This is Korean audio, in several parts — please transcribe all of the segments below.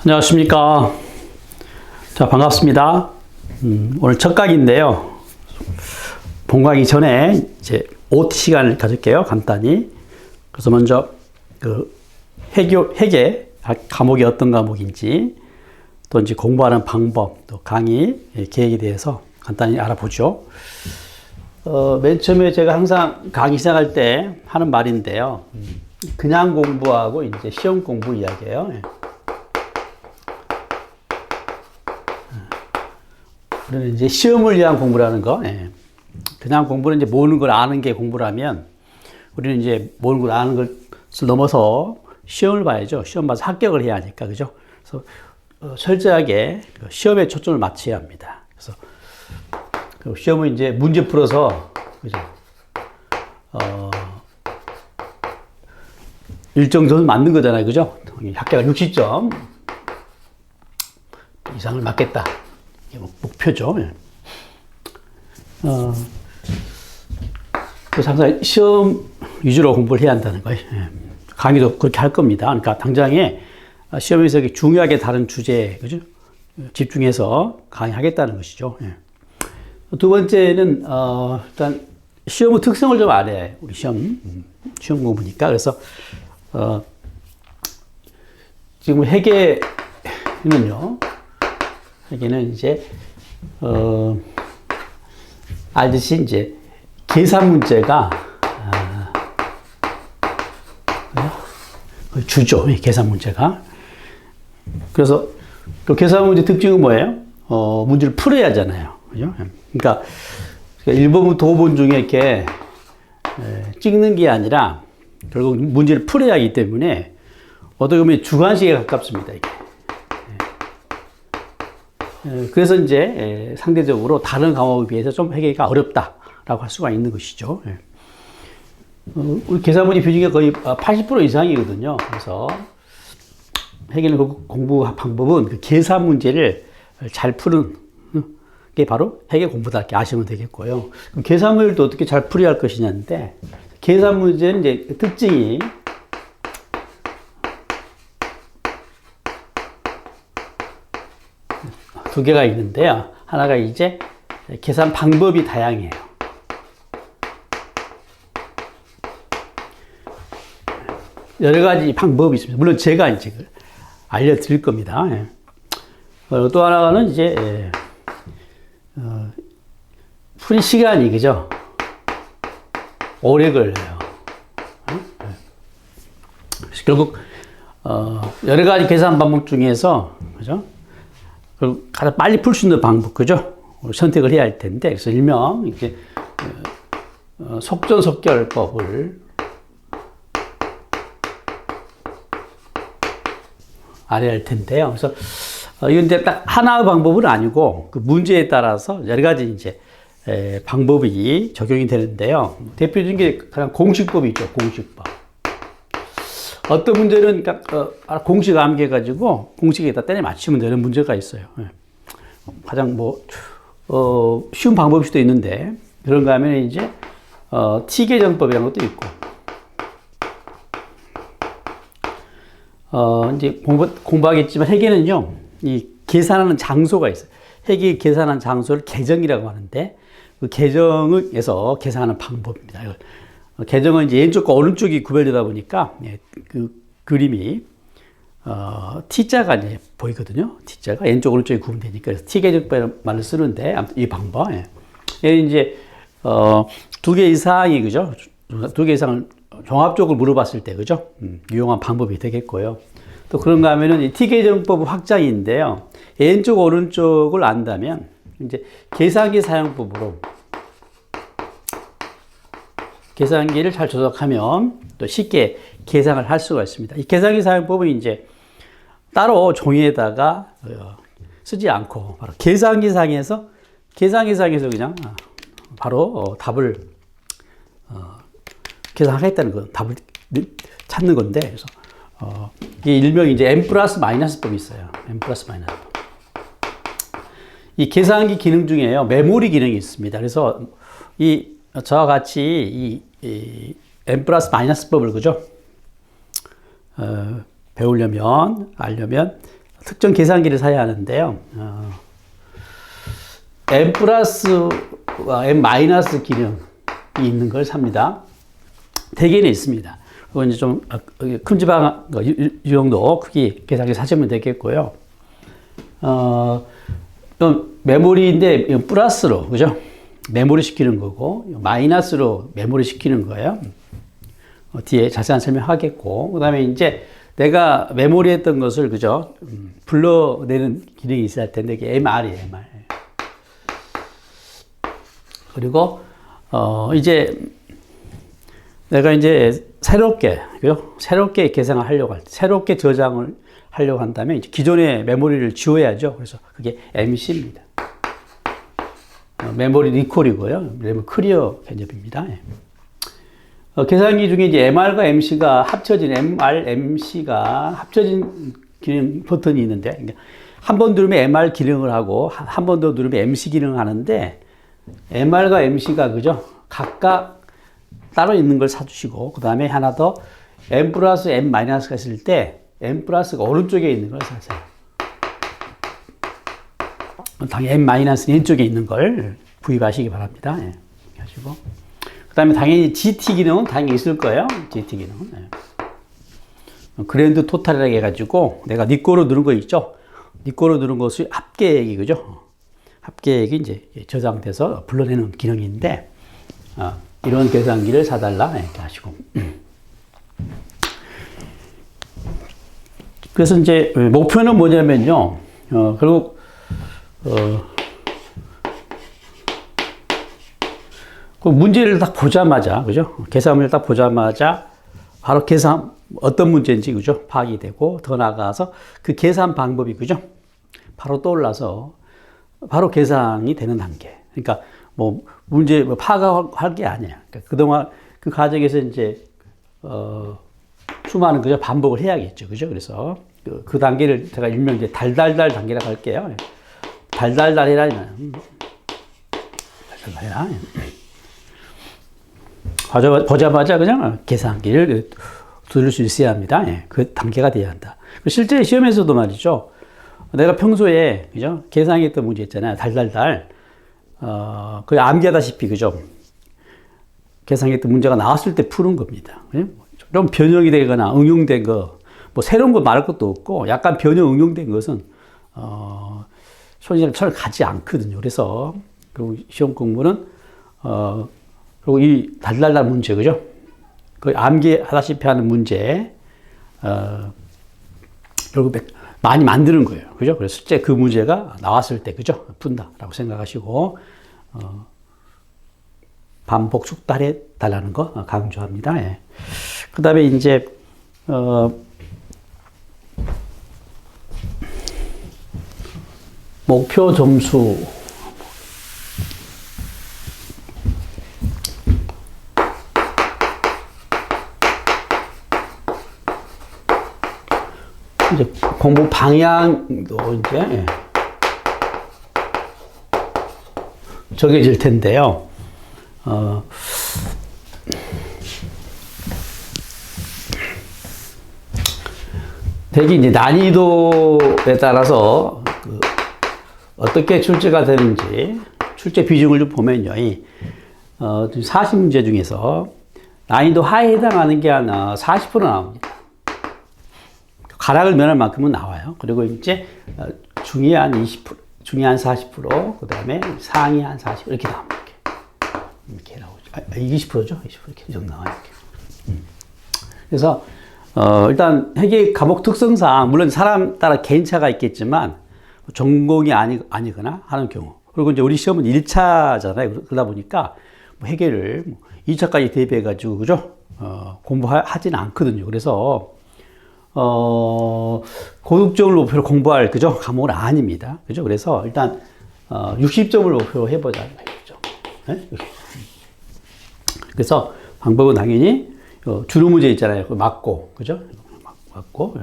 안녕하십니까. 자, 반갑습니다. 오늘 첫 강의인데요. 본강의 전에 이제 OT 시간을 가질게요. 간단히. 그래서 먼저 회계 과목이 어떤 과목인지, 또 이제 공부하는 방법, 또 강의 계획에 대해서 간단히 알아보죠. 맨 처음에 제가 항상 강의 시작할 때 하는 말인데요. 그냥 공부하고 이제 시험 공부 이야기예요. 우리는 이제 시험을 위한 공부라는 거. 그냥 공부는 이제 모르는 걸 아는 게 공부라면, 우리는 이제 모르는 걸 아는 것을 넘어서 시험을 봐야죠. 시험 봐서 합격을 해야 하니까, 그죠? 그래서 철저하게 시험에 초점을 맞춰야 합니다. 그래서 시험은 이제 문제 풀어서, 그죠? 일정 점수 맞는 거잖아요, 그죠? 합격을 60점 이상을 맞겠다. 목표죠. 그래서 항상 시험 위주로 공부를 해야 한다는 거예요. 강의도 그렇게 할 겁니다. 그러니까 당장에 시험에서 중요하게 다른 주제에, 그죠? 집중해서 강의하겠다는 것이죠. 두 번째는, 일단 시험의 특성을 좀 알아야 해요. 우리 시험 공부니까. 그래서, 지금 회계는요, 회계는 이제, 알듯이 이제 계산 문제가, 주죠. 계산 문제가. 그래서 그 계산 문제 특징은 뭐예요? 문제를 풀어야 하잖아요. 그죠? 그러니까 1번부터 5번 중에 이렇게 찍는 게 아니라 결국 문제를 풀어야 하기 때문에 어떻게 보면 주관식에 가깝습니다. 이게. 그래서 이제 상대적으로 다른 과목에 비해서 좀 회계가 어렵다라고 할 수가 있는 것이죠. 우리 계산 문제 비중이 거의 80% 이상이거든요. 그래서 회계는 공부 방법은 그 계산 문제를 잘 푸는 게 바로 회계 공부다, 이렇게 아시면 되겠고요. 그럼 계산 문제를 또 어떻게 잘 풀어야 할 것이냐인데, 계산 문제는 이제 특징이 두 개가 있는데요. 하나가 이제 계산 방법이 다양해요. 여러 가지 방법이 있습니다. 물론 제가 이제 알려드릴 겁니다. 또 하나는 이제 풀이 시간이, 그죠? 오래 걸려요. 결국 여러 가지 계산 방법 중에서, 그죠? 가장 빨리 풀 수 있는 방법, 그죠? 선택을 해야 할 텐데, 그래서 일명 이제 속전속결법을 알아야 할 텐데요. 그래서 이건 이제 딱 하나의 방법은 아니고 그 문제에 따라서 여러 가지 이제 방법이 적용이 되는데요. 대표적인 게 가장 공식법이죠. 공식법. 어떤 문제는 공식 암기해가지고 공식에다 때려 맞추면 되는 문제가 있어요. 가장 쉬운 방법일 수도 있는데, 그런가 하면 이제 T계정법이라는 것도 있고, 이제 공부하겠지만 회계는요, 이 계산하는 장소가 있어요. 회계 계산하는 장소를 계정이라고 하는데, 그 계정에서 계산하는 방법입니다. 계정은 이제 왼쪽과 오른쪽이 구별되다 보니까 그 그림이 T자가 이제 보이거든요. T자가 왼쪽 오른쪽이 구분되니까, 그래서 T계정법이라는 말을 쓰는데, 아무튼 이 방법, 이제 두 개 이상이, 그죠? 두 개 이상을 종합적으로 물어봤을 때, 그죠? 유용한 방법이 되겠고요. 또 그런가 하면은 이 T계정법 확장인데요. 왼쪽 오른쪽을 안다면 이제 계산기 사용법으로 계산기를 잘 조작하면 또 쉽게 계산을 할 수가 있습니다. 이 계산기 사용법은 이제 따로 종이에다가 쓰지 않고 바로 계산기상에서 그냥 바로 답을 계산하겠다는 거, 답을 찾는 건데, 그래서 이게 일명 이제 M+마이너스법이 있어요. M+마이너스법. 이 계산기 기능 중에요, 메모리 기능이 있습니다. 그래서 저와 같이 이 M+마이너스법을, 그죠? 배우려면, 알려면 특정 계산기를 사야 하는데요. n 플러스와 n 마이너스 기능이 있는 걸 삽니다. 대개는 있습니다. 그건 이제 좀 큼지막한 이 정도 크기 계산기 사시면 되겠고요. 메모리인데 플러스로, 그죠? 메모리 시키는 거고, 마이너스로 메모리 시키는 거예요. 뒤에 자세한 설명하겠고, 그 다음에 이제 내가 메모리 했던 것을, 그죠? 불러내는 기능이 있어야 할 텐데, 이게 MR이에요, MR. 그리고, 이제 내가 이제 새롭게, 그죠? 새롭게 계산을 하려고 할 때, 새롭게 저장을 하려고 한다면, 이제 기존의 메모리를 지워야죠. 그래서 그게 MC입니다. 메모리 리콜이고요. 메모리 클리어 개념입니다. 계산기 중에 이제 MR과 MC가 합쳐진 MR, MC가 합쳐진 기능 버튼이 있는데, 그러니까 한 번 누르면 MR 기능을 하고 한 번 더 누르면 MC 기능을 하는데, MR과 MC가 그죠? 각각 따로 있는 걸 사주시고, 그 다음에 하나 더 M 플러스 M 마이너스가 있을 때 M 플러스가 오른쪽에 있는 걸 사세요. 당연히 M 마이너스는 왼쪽에 있는 걸 구입하시기 바랍니다. 예. 하시고. 그 다음에 당연히 GT 기능은 당연히 있을 거예요. GT 기능은. 예. 그랜드 토탈이라고 해가지고 내가 네 거로 누른 거 있죠? 네 거로 누른 것이 합계액이, 그죠? 합계액이 이제 저장돼서 불러내는 기능인데, 이런 계산기를 사달라. 이렇게 하시고. 그래서 이제 목표는 뭐냐면요. 결국, 그 문제를 딱 보자마자, 그죠? 계산문을 딱 보자마자 바로 계산, 어떤 문제인지, 그죠? 파악이 되고, 더 나아가서 그 계산 방법이, 그죠? 바로 떠올라서 바로 계산이 되는 단계. 그러니까 뭐 문제 파악할 게 아니에요. 그러니까 그동안 그 과정에서 이제 수많은 그죠 반복을 해야겠죠, 그죠? 그래서 그 단계를 제가 일명 이제 달달달 단계라고 할게요. 달달달 해라. 달달달 해라. 보자마자 그냥 계산기를 두를 수 있어야 합니다. 그 단계가 돼야 한다. 실제 시험에서도 말이죠. 내가 평소에, 그죠? 계산했던 문제 있잖아요. 달달달. 거의 암기하다시피, 그죠? 계산했던 문제가 나왔을 때 푸는 겁니다. 좀 변형이 되거나 응용된 거, 뭐 새로운 거 말할 것도 없고, 약간 변형 응용된 것은, 손이 잘 가지 않거든요. 그래서, 그리고 시험 공부는, 그리고 이 달달달 문제, 그죠? 거의 암기하다시피 하는 문제, 결국 많이 만드는 거예요. 그죠? 그래서 실제 그 문제가 나왔을 때, 그죠? 푼다라고 생각하시고, 반복 숙달해 달라는 거 강조합니다. 예. 그 다음에 이제, 목표 점수. 이제 공부 방향도 이제 정해질 텐데요. 대개 이제 난이도에 따라서 어떻게 출제가 되는지 출제 비중을 좀 보면요. 40문제 중에서 난이도 하에 해당하는 게 한 40% 나옵니다. 가락을 면할 만큼은 나와요. 그리고 이제 중위 한 20%, 중위 한 40%, 그 다음에 상위 한 40%, 이렇게 나옵니다. 이렇게 나오죠. 20%죠? 20% 이렇게 정도 나와요. 이렇게. 그래서, 일단 회계 과목 특성상, 물론 사람 따라 개인차가 있겠지만, 전공이 아니거나 하는 경우. 그리고 이제 우리 시험은 1차잖아요. 그러다 보니까 회계를 2차까지 대비해가지고, 그죠? 공부하지는 않거든요. 그래서, 고득점을 목표로 공부할, 그죠? 과목은 아닙니다. 그죠? 그래서 일단, 60점을 목표로 해보자. 네? 그래서 방법은 당연히, 주로 문제 있잖아요. 맞고, 그죠? 맞고.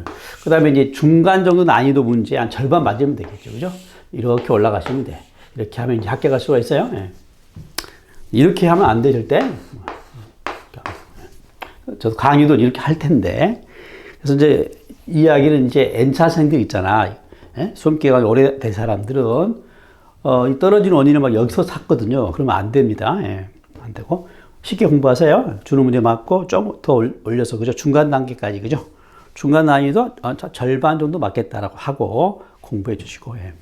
그 다음에 이제 중간 정도 난이도 문제 한 절반 맞으면 되겠죠. 그죠? 이렇게 올라가시면 돼. 이렇게 하면 이제 합격할 수가 있어요. 네. 이렇게 하면 안 되실 때, 저도 강의도 이렇게 할 텐데, 그래서 이제 이야기는 이제 N차생들 있잖아. 예? 시험 기간이 오래된 사람들은 이 떨어지는 원인을 막 여기서 찾거든요. 그러면 안 됩니다. 예. 안 되고 쉽게 공부하세요. 주는 문제 맞고 좀 더 올려서 그죠? 중간 단계까지 그죠? 중간 난이도 절반 정도 맞겠다라고 하고 공부해 주시고. 예.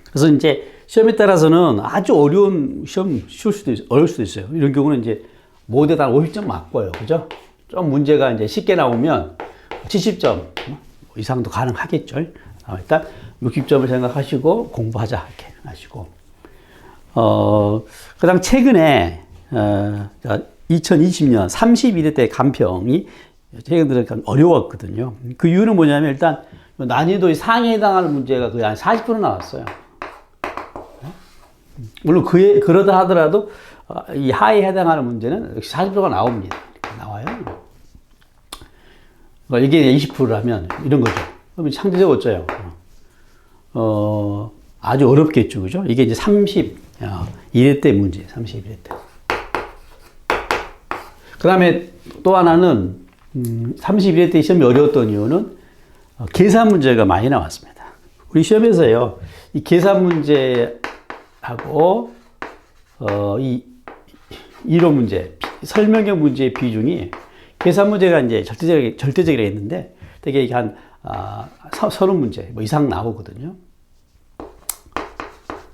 그래서 이제 시험에 따라서는 아주 어려운 시험 쉬울 수도 어려울 수도 있어요. 이런 경우는 이제 모두에 한 50점 맞고요. 그죠? 좀 문제가 이제 쉽게 나오면 70점 이상도 가능하겠죠. 일단 60점을 생각하시고 공부하자 이렇게 하시고. 그다음 최근에 2020년 31회 때 간평이 최근 들어 어려웠거든요. 그 이유는 뭐냐면 일단 난이도의 상위에 해당하는 문제가 거의 한 40% 나왔어요. 물론 그러다 하더라도 이 하위에 해당하는 문제는 역시 40%가 나옵니다. 나와요. 이게 20%라면 이런 거죠. 그러면 상대적으로 어쩌요? 아주 어렵겠죠. 그죠? 이게 이제 31회 때 문제, 31회 때. 그 다음에 또 하나는 31회 때 시험이 어려웠던 이유는 계산 문제가 많이 나왔습니다. 우리 시험에서요, 이 계산 문제하고 이 이론 문제, 설명형 문제의 비중이 계산 문제가 이제 절대적이라 했는데 되게 한 30문제 뭐 이상 나오거든요.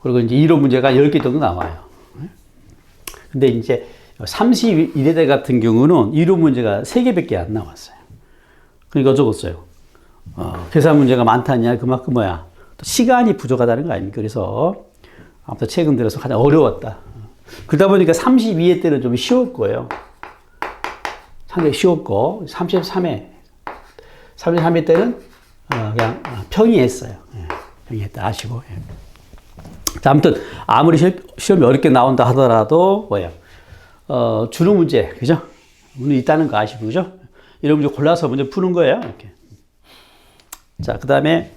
그리고 이제 이론 문제가 10개 정도 나와요. 근데 이제 31회대 같은 경우는 이론 문제가 3개밖에 안 나왔어요. 그러니까 어쩌겠어요. 계산 문제가 많다냐, 그만큼 뭐야. 또 시간이 부족하다는 거 아닙니까? 그래서 아무튼 최근 들어서 가장 어려웠다. 그러다 보니까 32회 때는 좀 쉬웠고요. 상당히 쉬웠고, 33회 때는 그냥 평이했어요. 평이했다 아시고. 자, 아무튼 아무리 시험이 어렵게 나온다 하더라도 뭐예요? 주는 문제, 그죠? 문제 있다는 거 아시고, 그죠? 이런 문제 골라서 문제 푸는 거예요. 이렇게. 자, 그 다음에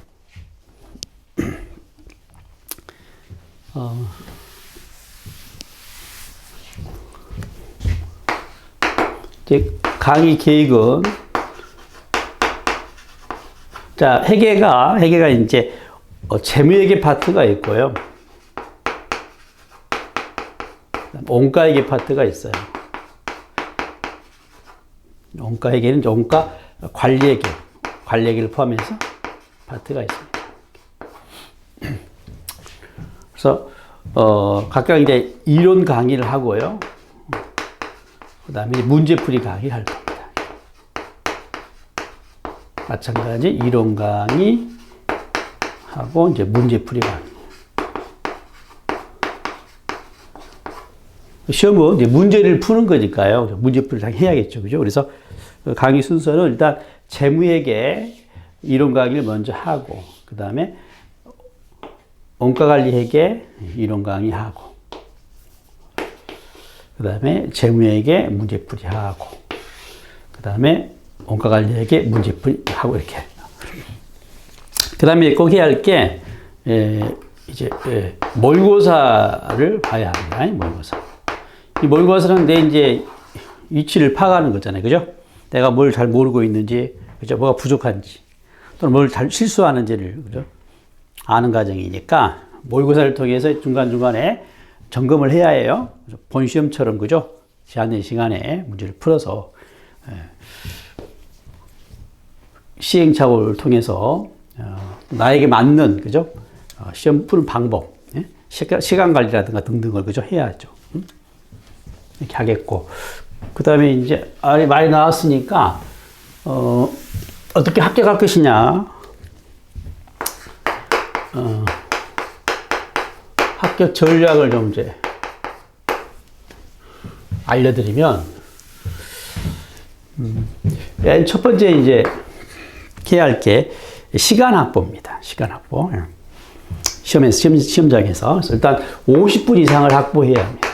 이제 강의 계획은 자, 회계가 이제 재무회계 파트가 있고요. 원가회계 파트가 있어요. 원가회계는 원가 관리회계를 포함해서 파트가 있습니다. 그래서 각각 이제 이론 강의를 하고요. 그다음에 문제풀이 강의를 할 겁니다. 마찬가지 이론 강의 하고 이제 문제풀이 강의. 시험은 이제 문제를 푸는 거니까요. 문제풀이를 당연히 해야겠죠. 그죠? 그래서 강의 순서는 일단 재무회계 이론 강의를 먼저 하고, 그 다음에 원가관리회계 이론 강의하고, 그 다음에 재무회계 문제풀이하고, 그 다음에 원가관리회계 문제풀이하고 이렇게. 그 다음에 꼭 해야 할 게 이제 모의고사를 봐야 합니다. 모의고사. 이 모의고사는 내 이제 위치를 파악하는 거잖아요. 그죠? 내가 뭘 잘 모르고 있는지, 그죠? 뭐가 부족한지, 또는 뭘 잘 실수하는지를, 그죠? 아는 과정이니까 모의고사를 통해서 중간중간에 점검을 해야 해요. 본 시험처럼, 그죠? 제한된 시간에 문제를 풀어서 시행착오를 통해서 나에게 맞는, 그죠? 시험 푸는 방법, 시간 관리라든가 등등을, 그죠? 해야죠. 이렇게 하겠고. 그 다음에 이제 많이 나왔으니까, 어떻게 합격할 것이냐. 합격 전략을 좀 이제 알려드리면, 맨 첫 번째 이제 해야 할 게 시간 확보입니다. 시간 확보. 시험장에서. 그래서 일단 50분 이상을 확보해야 합니다.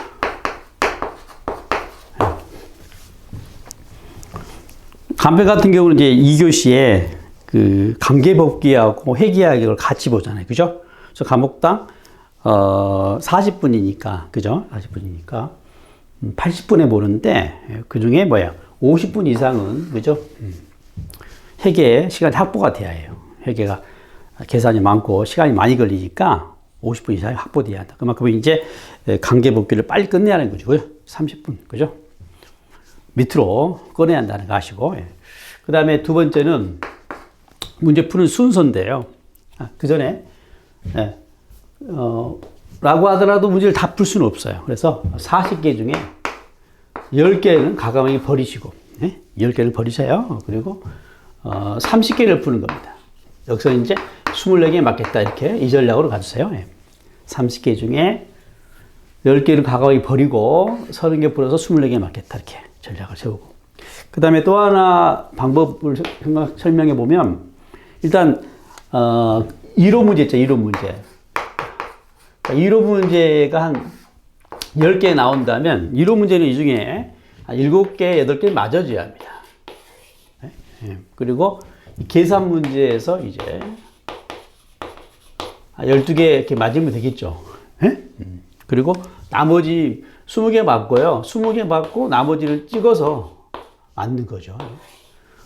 간편 같은 경우는 이제 2교시에 그 관계법규하고 회계학을 같이 보잖아요. 그죠? 그래서 과목당 40분이니까, 그죠? 40분이니까 80분에 보는데 그 중에 뭐야? 50분 이상은, 그죠? 회계 시간 확보가 돼야 해요. 회계가 계산이 많고 시간이 많이 걸리니까 50분 이상이 확보돼야 한다. 그만큼 이제 강계 복귀를 빨리 끝내야 하는 거죠. 30분. 그죠? 밑으로 꺼내야 한다는 거 아시고. 그 다음에 두 번째는 문제 푸는 순서인데요. 그 전에, 라고 하더라도 문제를 다 풀 수는 없어요. 그래서 40개 중에 10개는 과감하게 버리시고, 10개를 버리세요. 그리고, 30개를 푸는 겁니다. 여기서 이제 24개에 맞겠다. 이렇게 이 전략으로 가주세요. 30개 중에 10개를 과감하게 버리고 30개 풀어서 24개에 맞겠다. 이렇게 전략을 세우고. 그 다음에 또 하나 방법을 설명해 보면, 일단, 이론 문제 있죠. 이론 문제. 이론 문제가 한 10개 나온다면, 이론 문제는 이 중에 한 7개, 8개 맞아줘야 합니다. 그리고 계산 문제에서 이제 12개 이렇게 맞으면 되겠죠. 그리고 나머지 20개 맞고요. 20개 맞고 나머지를 찍어서 맞는 거죠.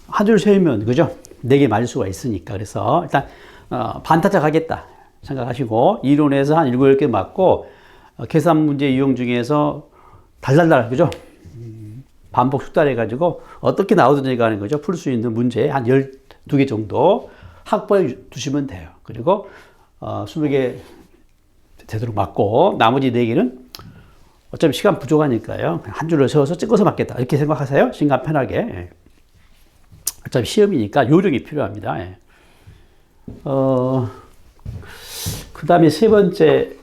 한 줄 세우면, 그죠? 4개 맞을 수가 있으니까. 그래서 일단, 반타작 하겠다 생각하시고, 이론에서 한 7, 10개 맞고, 계산 문제 이용 중에서 달달달, 그죠? 반복 숙달해가지고, 어떻게 나오든지 가는 거죠. 풀 수 있는 문제 한 12개 정도 확보해 두시면 돼요. 그리고, 20개 되도록 맞고, 나머지 4개는 어차피 시간 부족하니까요. 한 줄을 세워서 찍어서 맞겠다. 이렇게 생각하세요. 시간 편하게. 어차피 시험이니까 요령이 필요합니다. 그 다음에 세 번째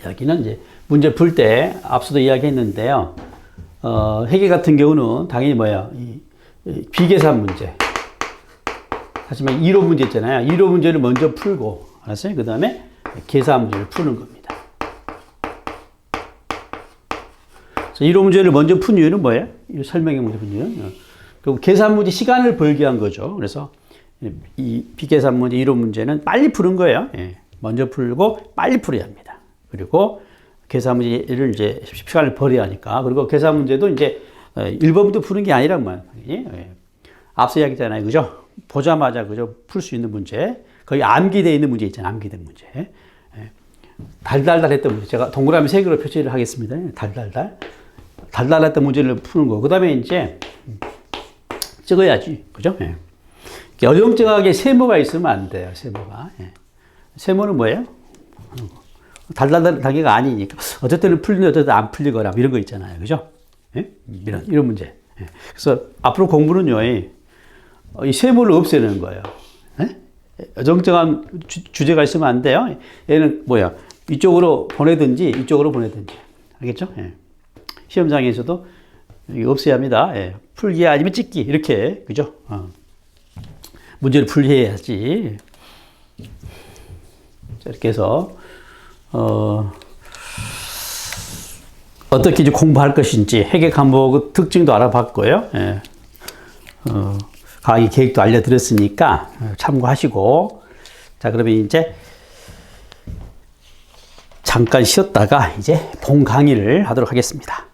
이야기는 이제 문제 풀 때 앞서도 이야기했는데요. 회계 같은 경우는 당연히 비계산 문제. 하지만 이론 문제 있잖아요. 이론 문제를 먼저 풀고, 알았어요? 그 다음에 계산 문제를 푸는 겁니다. 이론 문제를 먼저 푼 이유는 뭐예요? 설명의 문제 푼 이유는? 그리고 계산 문제 시간을 벌기 위한 거죠. 그래서 이 비계산 문제, 이론 문제는 빨리 푸는 거예요. 먼저 풀고 빨리 풀어야 합니다. 그리고 계산 문제를 이제 시간을 벌여야 하니까. 그리고 계산 문제도 이제 1번부터 푸는 게 아니란 말이에요. 앞서 이야기했잖아요. 그죠? 보자마자 그죠? 풀 수 있는 문제. 거기 암기되어 있는 문제 있잖아요. 암기된 문제. 달달달 했던 문제. 제가 동그라미 3개로 표시를 하겠습니다. 달달했던 문제를 푸는 거. 그 다음에 이제 찍어야지. 그죠? 어정쩡하게 세모가 있으면 안 돼요. 세모가. 세모는 뭐예요? 달달하게가 아니니까. 어떨 때는 풀리고 어떨 때는 안 풀리거나 이런 거 있잖아요. 그죠? 이런 문제. 그래서 앞으로 공부는요, 이 세모를 없애는 거예요. 어정쩡한 주제가 있으면 안 돼요. 얘는 이쪽으로 보내든지 이쪽으로 보내든지. 알겠죠? 시험장에서도 없애야 합니다. 풀기 아니면 찍기. 이렇게. 그죠? 문제를 풀이해야지. 자, 이렇게 해서, 어떻게 이제 공부할 것인지 회계 과목의 특징도 알아봤고요. 강의 계획도 알려드렸으니까 참고하시고, 자, 그러면 이제 잠깐 쉬었다가 이제 본 강의를 하도록 하겠습니다.